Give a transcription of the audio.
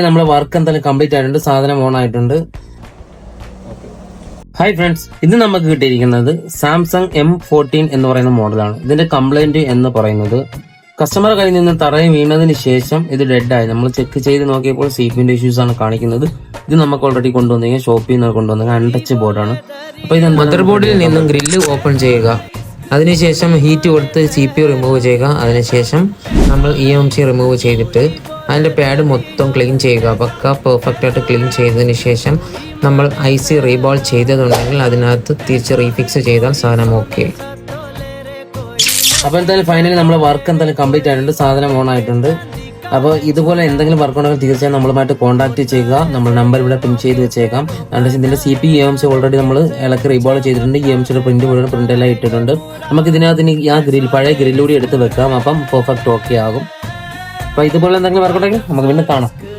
നമ്മുടെ വർക്ക് എന്തായാലും കംപ്ലീറ്റ് ആയിട്ടുണ്ട്, സാധനം ഓൺ ആയിട്ടുണ്ട്. ഹായ് ഫ്രണ്ട്സ്, ഇത് നമുക്ക് കിട്ടിയിരിക്കുന്നത് സാംസങ് M14 എന്ന് പറയുന്ന മോഡലാണ്. ഇതിന്റെ കംപ്ലൈന്റ് എന്ന് പറയുന്നത് കസ്റ്റമർ കയ്യിൽ നിന്ന് തറയിൽ വീണതിന് ശേഷം ഇത് ഡെഡായി. നമ്മൾ ചെക്ക് ചെയ്ത് നോക്കിയപ്പോൾ CPU ഇഷ്യൂസ് ആണ് കാണിക്കുന്നത്. ഇത് നമുക്ക് ഓൾറെഡി കൊണ്ടുവന്നെങ്കിൽ ഷോപ്പിൽ നിന്ന് കൊണ്ടുവന്നെങ്കിൽ അൺടച്ച് ബോർഡാണ്. അപ്പൊ ഇത് മദർ ബോർഡിൽ നിന്നും ഗ്രില്ല് ഓപ്പൺ ചെയ്യുക. അതിനുശേഷം ഹീറ്റ് കൊടുത്ത് CPU റിമൂവ് ചെയ്യുക. അതിനുശേഷം നമ്മൾ EMC റിമൂവ് ചെയ്തിട്ട് അതിൻ്റെ പാഡ് മൊത്തം ക്ലീൻ ചെയ്യുക. പക്ക പെർഫെക്റ്റ് ആയിട്ട് ക്ലീൻ ചെയ്തതിന് ശേഷം നമ്മൾ IC റീബോൾ ചെയ്തതുണ്ടെങ്കിൽ അതിനകത്ത് തിരിച്ച് റീഫിക്സ് ചെയ്താൽ സാധനം ഓക്കെ. അപ്പോൾ എന്തായാലും ഫൈനലി നമ്മുടെ വർക്ക് എന്തായാലും കംപ്ലീറ്റ് ആയിട്ടുണ്ട്, സാധനം ഓൺ ആയിട്ടുണ്ട്. അപ്പോൾ ഇതുപോലെ എന്തെങ്കിലും വർക്ക് ഉണ്ടെങ്കിൽ തീർച്ചയായും നമ്മളുമായിട്ട് കോൺടാക്ട് ചെയ്യുക. നമ്മൾ നമ്പർ ഇവിടെ പിൻ ചെയ്ത് വെച്ചേക്കാം. ഇതിന്റെ CPU EMC ഓൾറെഡി നമ്മൾ ഇളക്കി റീബോൾ ചെയ്തിട്ടുണ്ട്. EMCയുടെ പ്രിന്റ് മുഴുവൻ പ്രിന്റ് എല്ലാം ഇട്ടിട്ടുണ്ട്. നമുക്ക് ഇതിനകത്ത് ആ പഴയ ഗ്രില്ലൂടി എടുത്ത് വെക്കാം. അപ്പം പെർഫെക്റ്റ് ഓക്കെ ആകും. അപ്പോൾ ഇതുപോലെ എന്തെങ്കിലും വർക്ക് ഉണ്ടെങ്കിൽ നമുക്ക് പിന്നെ കാണാം.